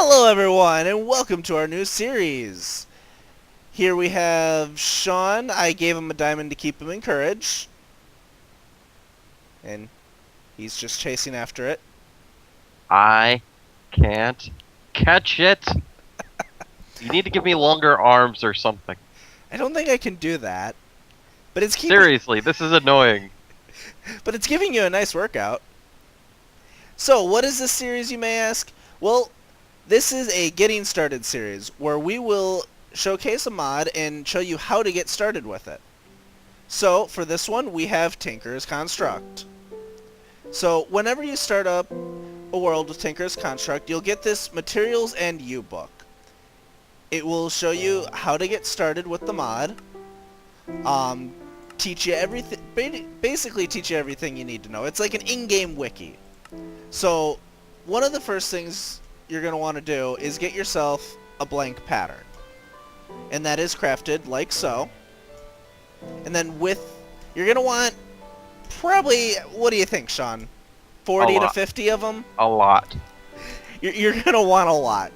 Hello, everyone, and welcome to our new series. Here we have Sean. I gave him a diamond to keep him in courage, and he's just chasing after it. I can't catch it. You need to give me longer arms or something. I don't think I can do that, but Seriously, this is annoying. it's giving you a nice workout. So, what is this series, you may ask? Well, this is a getting started series where we will showcase a mod and show you how to get started with it. So, for this one, we have Tinker's Construct. So, whenever you start up a world with Tinker's Construct, you'll get this Materials and U book. It will show you how to get started with the mod, teach you everything, basically teach you everything you need to know. It's like an in-game wiki. So, one of the first things you're going to want to do is get yourself a blank pattern. And that is crafted like so. And then you're going to want probably, what do you think, Sean? 40 to 50 of them? A lot. You're going to want a lot.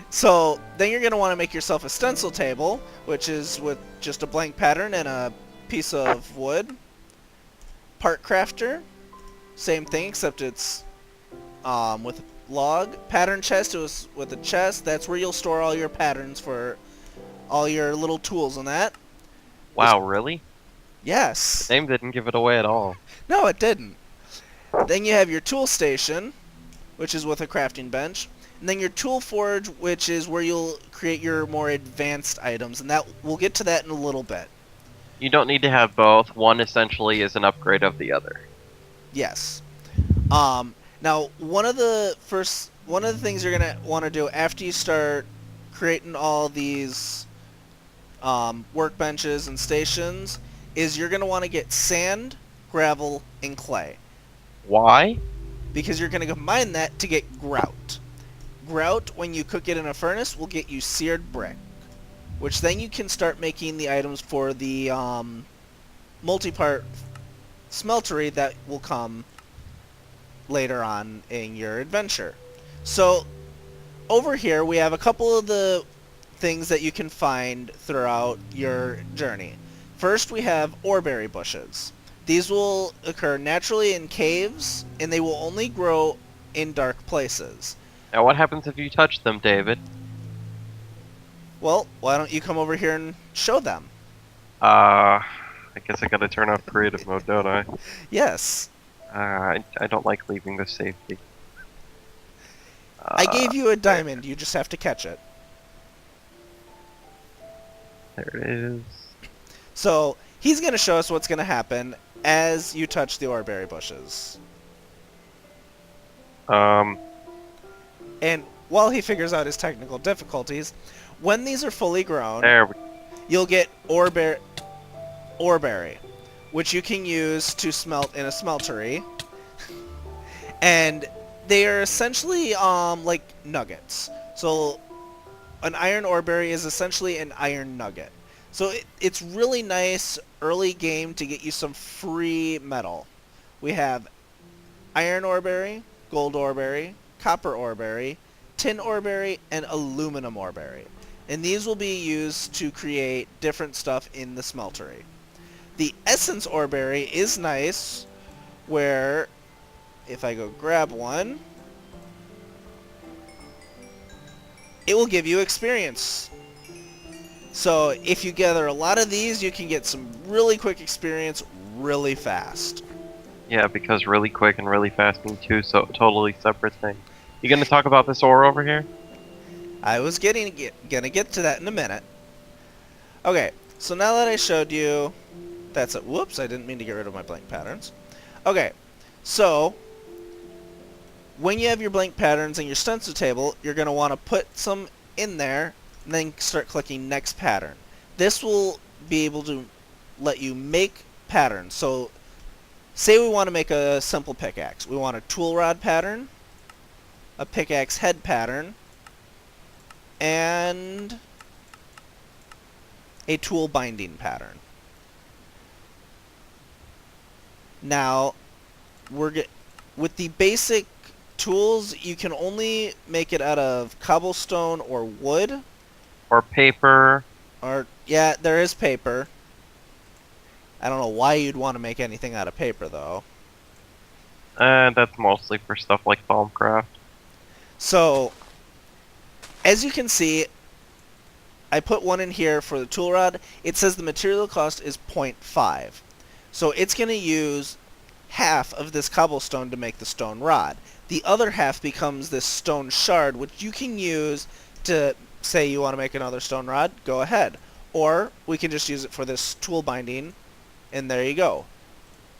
So then you're going to want to make yourself a stencil table, which is with just a blank pattern and a piece of wood. Part crafter, same thing except it's with a log. Pattern chest is with a chest. That's where you'll store all your patterns for all your little tools and that. Wow, really? Yes. The name didn't give it away at all. No, it didn't. Then you have your tool station, which is with a crafting bench. And then your tool forge, which is where you'll create your more advanced items. And that we'll get to that in a little bit. You don't need to have both. One essentially is an upgrade of the other. Yes. Now, one of the things you're gonna want to do after you start creating all these workbenches and stations is you're gonna want to get sand, gravel, and clay. Why? Because you're gonna combine that to get grout. Grout, when you cook it in a furnace, will get you seared brick, which then you can start making the items for the multi-part smeltery that will come later on in your adventure. So over here we have a couple of the things that you can find throughout your journey. First, we have oreberry bushes. These will occur naturally in caves, and they will only grow in dark places. Now what happens if you touch them, David? Well, why don't you come over here and show them? I guess I gotta turn off creative mode, don't I? Yes. I don't like leaving the safety. I gave you a diamond, you just have to catch it. There it is. So, he's going to show us what's going to happen as you touch the oreberry bushes. And while he figures out his technical difficulties, when these are fully grown, you'll get oreberry, which you can use to smelt in a smeltery. And they are essentially like nuggets. So an iron oreberry is essentially an iron nugget. So it's really nice early game to get you some free metal. We have iron oreberry, gold oreberry, copper oreberry, tin oreberry, and aluminum oreberry. And these will be used to create different stuff in the smeltery. The essence oreberry is nice, where if I go grab one, it will give you experience. So if you gather a lot of these, you can get some really quick experience really fast. Yeah, because really quick and really fast mean two totally separate things. You gonna talk about this ore over here? I was gonna get to that in a minute. Okay, so now that I showed you, that's it. Whoops, I didn't mean to get rid of my blank patterns. Okay, so when you have your blank patterns in your stencil table, you're going to want to put some in there and then start clicking next pattern. This will be able to let you make patterns. So say we want to make a simple pickaxe. We want a tool rod pattern, a pickaxe head pattern, and a tool binding pattern. Now, with the basic tools, you can only make it out of cobblestone or wood. Or paper. Or, yeah, there is paper. I don't know why you'd want to make anything out of paper, though. That's mostly for stuff like Thaumcraft. So, as you can see, I put one in here for the tool rod. It says the material cost is 0.5. So it's going to use half of this cobblestone to make the stone rod. The other half becomes this stone shard, which you can use to say you want to make another stone rod, go ahead. Or we can just use it for this tool binding, and there you go.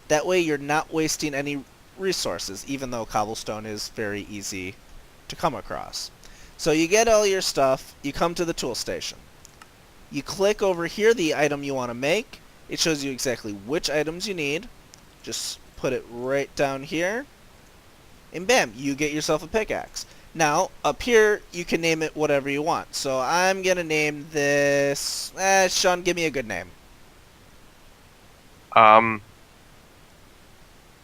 That way you're not wasting any resources, even though cobblestone is very easy to come across. So you get all your stuff, you come to the tool station. You click over here the item you want to make. It shows you exactly which items you need. Just put it right down here. And bam, you get yourself a pickaxe. Now, up here, you can name it whatever you want. So I'm going to name this... Sean, give me a good name. The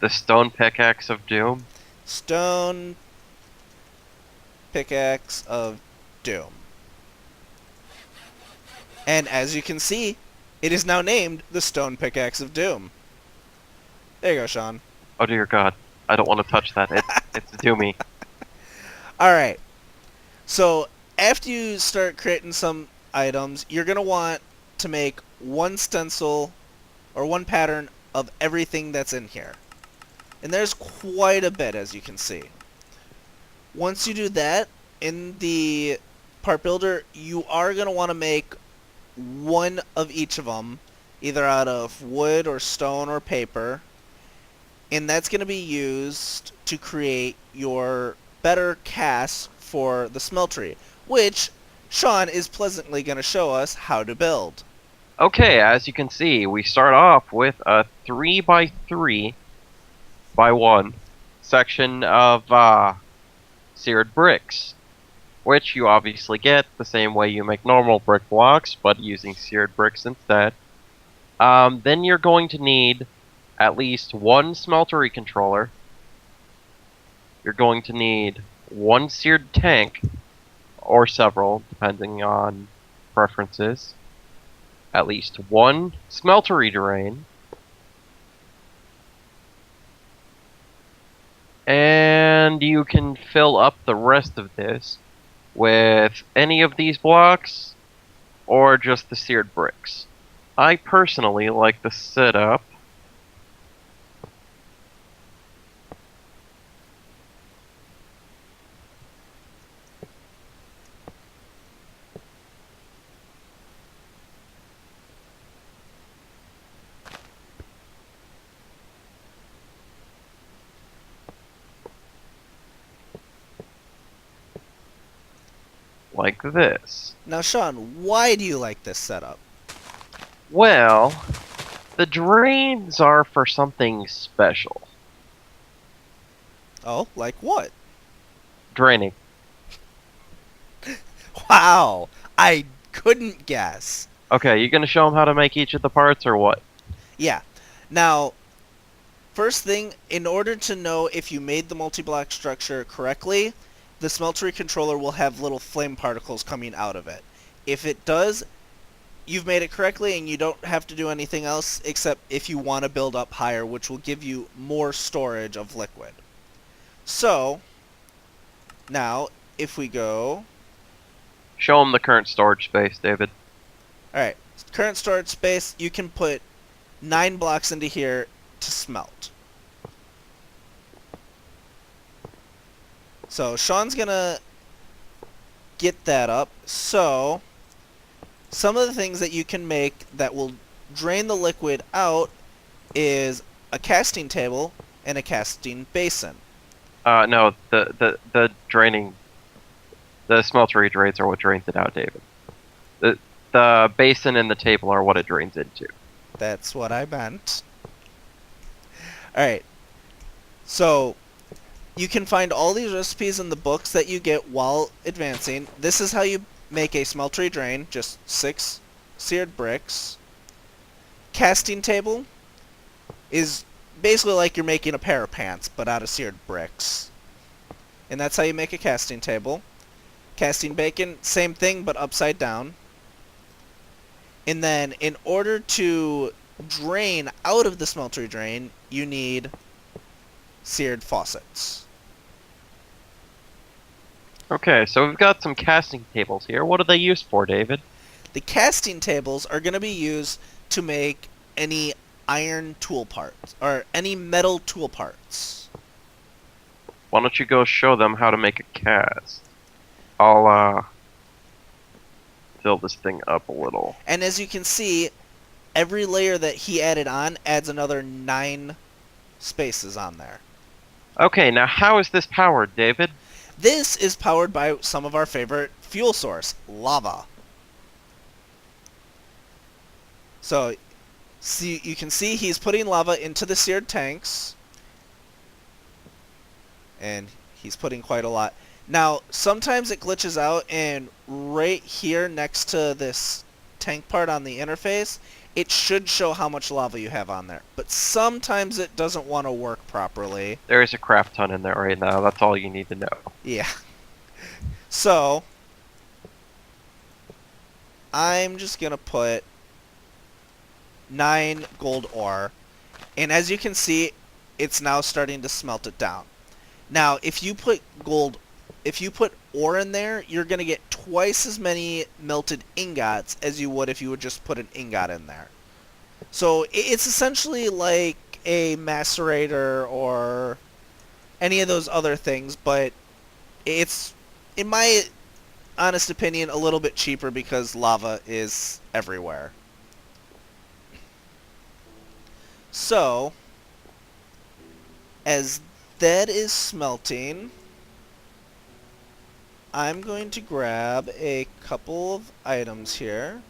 Stone Pickaxe of Doom. Stone Pickaxe of Doom. And as you can see, it is now named the Stone Pickaxe of Doom. There you go, Sean. Oh dear God, I don't want to touch that. It's doomy. Alright, so after you start creating some items, you're going to want to make one stencil or one pattern of everything that's in here. And there's quite a bit, as you can see. Once you do that, in the part builder, you are going to want to make one of each of them, either out of wood or stone or paper. And that's going to be used to create your better casts for the smeltery, which Sean is pleasantly going to show us how to build. Okay, as you can see, we start off with a 3x3 by 1 section of seared bricks, which you obviously get the same way you make normal brick blocks, but using seared bricks instead. Then you're going to need at least one smeltery controller. You're going to need one seared tank, or several, depending on preferences. At least one smeltery drain. And you can fill up the rest of this with any of these blocks, or just the seared bricks. I personally like the setup like this. Now, Sean, why do you like this setup? Well, the drains are for something special. Oh, like what? Draining. Wow, I couldn't guess. Okay, you gonna show them how to make each of the parts, or what? Yeah. Now, first thing, in order to know if you made the multi-block structure correctly, the smeltery controller will have little flame particles coming out of it. If it does, you've made it correctly and you don't have to do anything else except if you want to build up higher, which will give you more storage of liquid. So, now, if we go... Show them the current storage space, David. Alright, current storage space, you can put 9 blocks into here to smelt. So Sean's gonna get that up. So some of the things that you can make that will drain the liquid out is a casting table and a casting basin. No, the draining, the smeltery drains are what drains it out, David. The basin and the table are what it drains into. That's what I meant. Alright. So you can find all these recipes in the books that you get while advancing. This is how you make a smeltery drain, just 6 seared bricks. Casting table is basically like you're making a pair of pants, but out of seared bricks. And that's how you make a casting table. Casting bacon, same thing, but upside down. And then in order to drain out of the smeltery drain, you need seared faucets. Okay, so we've got some casting tables here. What are they used for, David? The casting tables are going to be used to make any iron tool parts, or any metal tool parts. Why don't you go show them how to make a cast? I'll, fill this thing up a little. And as you can see, every layer that he added on adds another 9 spaces on there. Okay, now how is this powered, David? This is powered by some of our favorite fuel source, lava. So, see, you can see he's putting lava into the seared tanks. And he's putting quite a lot. Now, sometimes it glitches out, and right here next to this tank part on the interface, it should show how much lava you have on there. But sometimes it doesn't want to work properly. There is a crap ton in there right now. That's all you need to know. Yeah. So, I'm just going to put 9 gold ore. And as you can see, it's now starting to smelt it down. Now, if you put ore in there, you're going to get twice as many melted ingots as you would if you would just put an ingot in there. So it's essentially like a macerator or any of those other things, but it's, in my honest opinion, a little bit cheaper because lava is everywhere. So, as that is smelting, I'm going to grab a couple of items here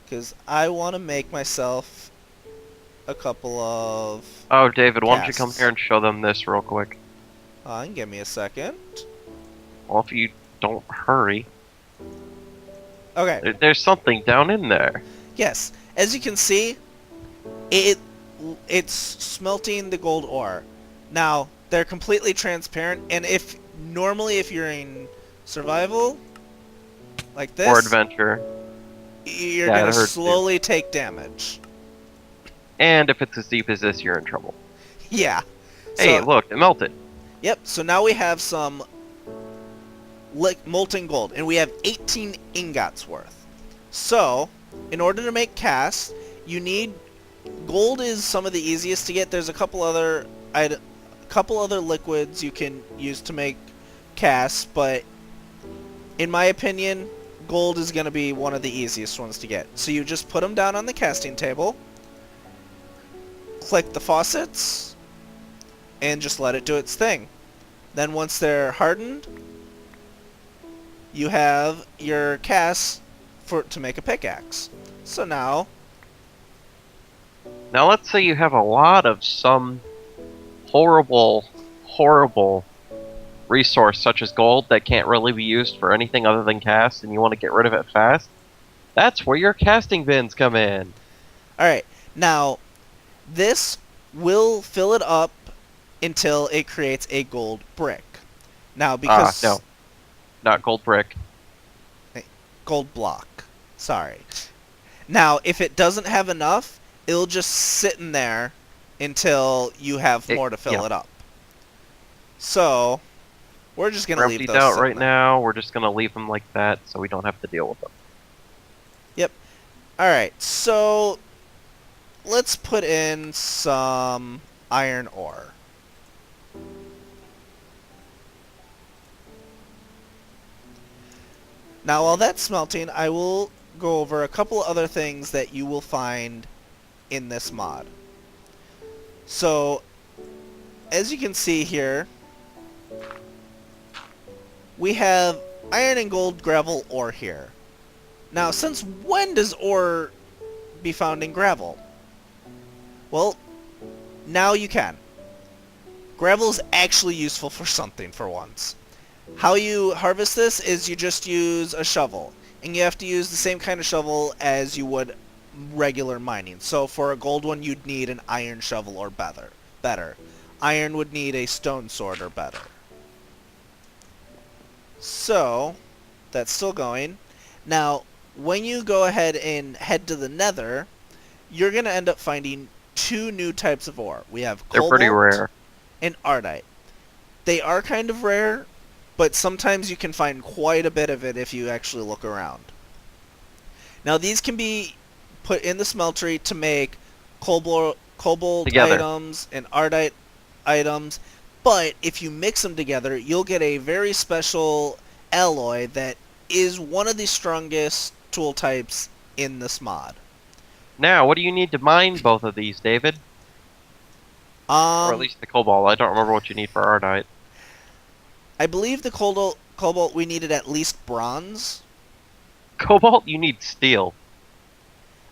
because I want to make myself a couple of... Oh, David, why don't you come casts. here and show them this real quick? Give me a second. Well, if you don't hurry. Okay, There's something down in there. yes. As you can see, it's smelting the gold ore. Now, they're completely transparent, and if you're in survival, like this, Or adventure. you're Yeah, it going to hurts, slowly take damage. And if it's as deep as this, you're in trouble. Yeah. Hey, So- look, it melted. Yep, so now we have some molten gold, and we have 18 ingots worth. So, in order to make casts, you need... Gold is some of the easiest to get. There's a couple other liquids you can use to make casts, but in my opinion, gold is going to be one of the easiest ones to get. So you just put them down on the casting table, click the faucets, and just let it do its thing. Then once they're hardened, you have your cast to make a pickaxe. So now, Now, let's say you have a lot of some horrible, horrible resource such as gold that can't really be used for anything other than cast, and you want to get rid of it fast. That's where your casting bins come in. alright, now this will fill it up until it creates a gold brick. Now because... No. Not gold brick. Gold block. Sorry. Now, if it doesn't have enough, it'll just sit in there until you have more to fill yeah. it up. So, we're just going to We're leave emptied those out sitting right there. now. We're just gonna leave them like that so we don't have to deal with them. Alright, so let's put in some iron ore. Now, while that's smelting, I will go over a couple other things that you will find in this mod. So, as you can see here, we have iron and gold gravel ore here. Now, since when does ore be found in gravel? Well, now you can. Gravel is actually useful for something for once. How you harvest this is you just use a shovel. And you have to use the same kind of shovel as you would regular mining. So for a gold one, you'd need an iron shovel or better. Iron would need a stone sword or better. So, that's still going. Now, when you go ahead and head to the nether, you're going to end up finding two new types of ore. We have They're pretty cobalt rare. and ardite. They are kind of rare, but sometimes you can find quite a bit of it if you actually look around. Now, these can be put in the smeltery to make cobalt Together. items and ardite items, but if you mix them together, you'll get a very special alloy that is one of the strongest tool types in this mod. Now, what do you need to mine both of these, David? Or at Um, least the cobalt. I don't remember what you need for ardite. I believe the cobalt we needed at least bronze. Cobalt, you need steel.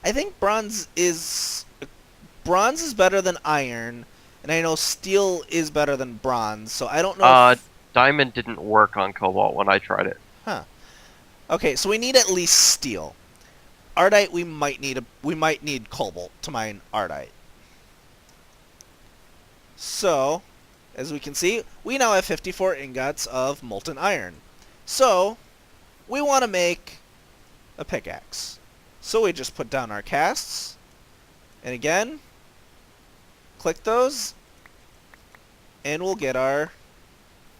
I think bronze is better than iron, and I know steel is better than bronze. So I don't know if, Diamond didn't work on cobalt when I tried it. huh. Okay, so we need at least steel. Ardite we might need cobalt to mine ardite. So, as we can see, we now have 54 ingots of molten iron. So, we want to make a pickaxe. So we just put down our casts, and again, click those, and we'll get our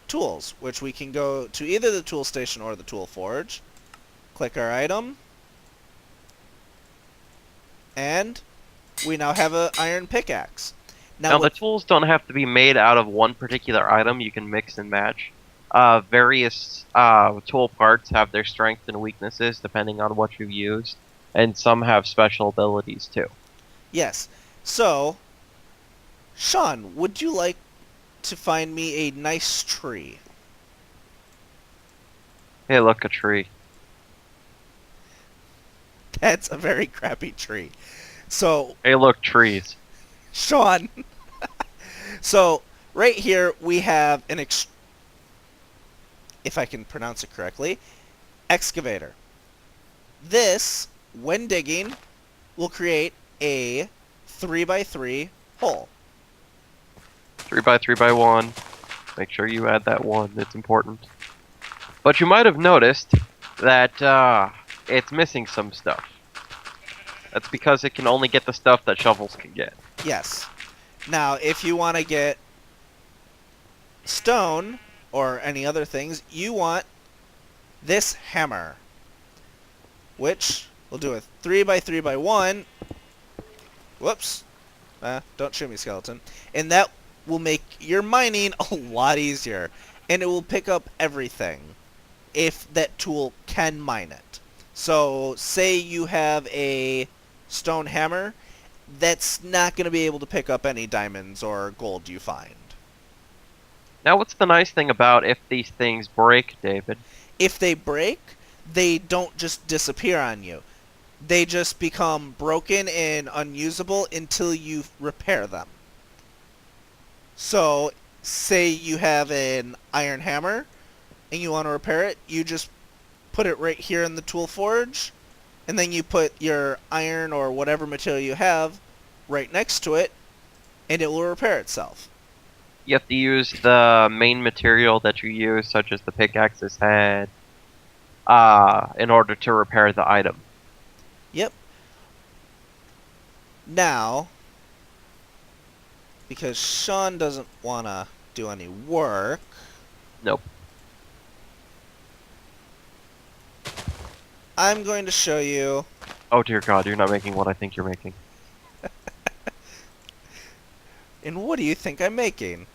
tools, which we can go to either the tool station or the tool forge. Click our item, and we now have an iron pickaxe. Now, the What, tools don't have to be made out of one particular item. You can mix and match. Various tool parts have their strengths and weaknesses depending on what you use, and some have special abilities too. yes. So, Sean, would you like to find me a nice tree? Hey, look, a tree. That's a very crappy tree. So, Hey, look, trees. Sean. So, right here we have an if I can pronounce it correctly, excavator. This, when digging, will create a 3x3 hole. 3x3x1. Make sure you add that one. It's important. But you might have noticed that it's missing some stuff. That's because it can only get the stuff that shovels can get. Yes. Now, if you want to get stone or any other things, you want this hammer, which will do a 3x3x1. Whoops. Don't shoot me, skeleton. And that will make your mining a lot easier. And it will pick up everything if that tool can mine it. So, say you have a stone hammer, that's not going to be able to pick up any diamonds or gold you find. Now, what's the nice thing about if these things break, David? If they break, they don't just disappear on you. They just become broken and unusable until you repair them. So, say you have an iron hammer and you want to repair it, you just put it right here in the tool forge, and then you put your iron or whatever material you have right next to it, and it will repair itself. You have to use the main material that you use, such as the pickaxe's head, in order to repair the item. Yep. Now, because Sean doesn't want to do any work, Nope. I'm going to show you. Oh dear God, you're not making what I think you're making. And what do you think I'm making?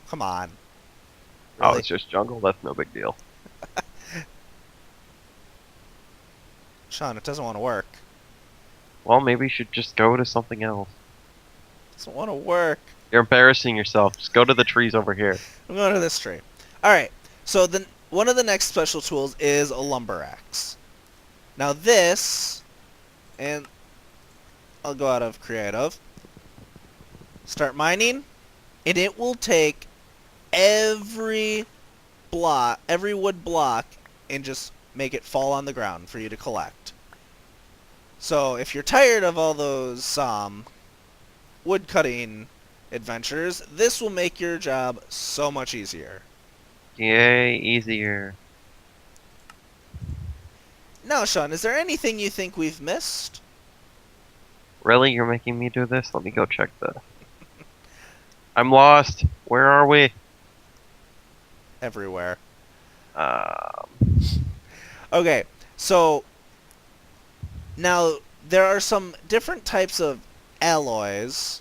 Come on. Oh, Really? it's just jungle. That's no big deal. Sean, it doesn't want to work. Well, maybe you should just go to something else. It doesn't want to work. You're embarrassing yourself. Just go to the trees over here. I'm going to this tree. Alright, so one of the next special tools is a lumber axe. Now this, and I'll go out of creative, start mining, and it will take every wood block, and just make it fall on the ground for you to collect. So if you're tired of all those wood cutting adventurers, this will make your job so much easier. Yay, easier. Now, Sean, is there anything you think we've missed? Really? You're making me do this? Let me go check the... I'm lost. Where are we? Everywhere. Um, Okay, so now there are some different types of alloys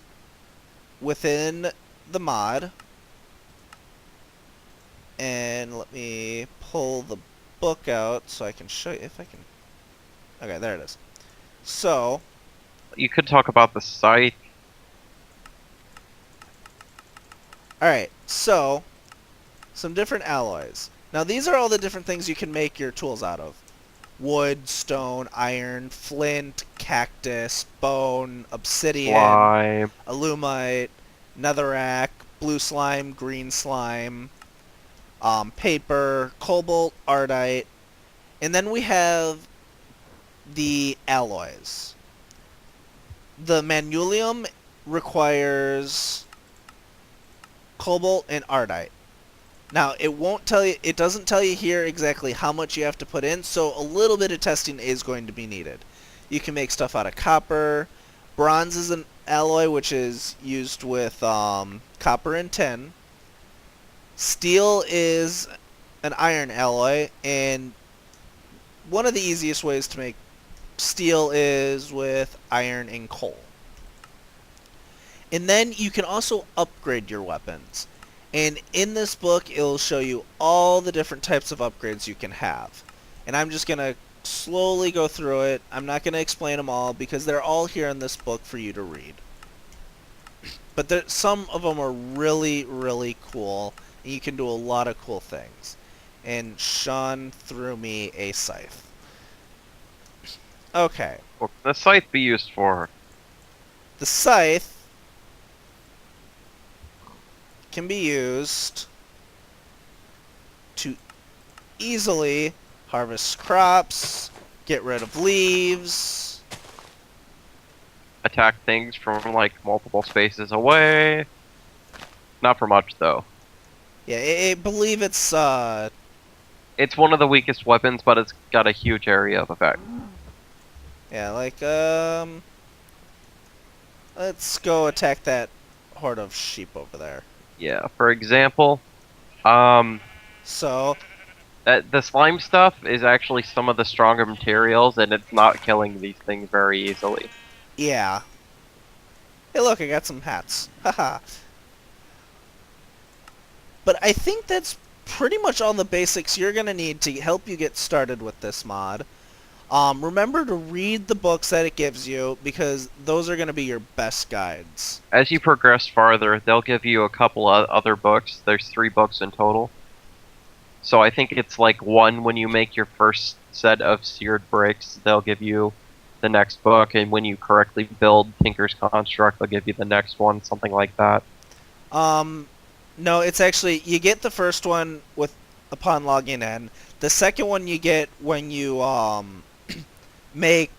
within the mod. And let me pull the book out so I can show you if I can. Okay, there it is. So, you could talk about the scythe. alright, so some different alloys. Now these are all the different things you can make your tools out of. Wood, stone, iron, flint, cactus, bone, obsidian, Slime. alumite, netherrack, blue slime, green slime, paper, cobalt, ardite, and then we have the alloys. The manulium requires cobalt and ardite. Now, it doesn't tell you here exactly how much you have to put in, so a little bit of testing is going to be needed. You can make stuff out of copper. Bronze is an alloy which is used with copper and tin. Steel is an iron alloy, and one of the easiest ways to make steel is with iron and coal. And then you can also upgrade your weapons. And in this book, it'll show you all the different types of upgrades you can have. And I'm just going to slowly go through it. I'm not going to explain them all because they're all here in this book for you to read. But some of them are really, really cool. And you can do a lot of cool things. And Sean threw me a scythe. Okay. What can the scythe be used for? The scythe can be used to easily harvest crops, get rid of leaves. Attack things from, like, multiple spaces away. Not for much, though. Yeah, I believe it's, It's one of the weakest weapons, but it's got a huge area of effect. yeah, like, let's go attack that horde of sheep over there. Yeah, for example, So, the slime stuff is actually some of the stronger materials, and it's not killing these things very easily. yeah. Hey, look, I got some hats. Haha. But I think that's pretty much all the basics you're going to need to help you get started with this mod. Remember to read the books that it gives you, because those are going to be your best guides. As you progress farther, they'll give you a couple of other books. There's 3 books in total. So I think it's like 1 when you make your first set of seared bricks, they'll give you the next book, and when you correctly build Tinker's Construct, they'll give you the next one, something like that. No, it's actually, you get the first one upon logging in. The second one you get when you, make,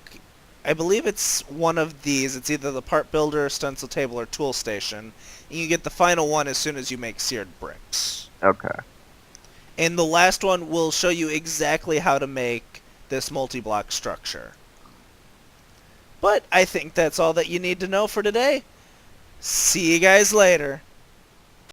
I believe it's one of these. It's either the part builder, stencil table, or tool station. And you get the final one as soon as you make seared bricks. Okay. And the last one will show you exactly how to make this multi-block structure. But I think that's all that you need to know for today. See you guys later.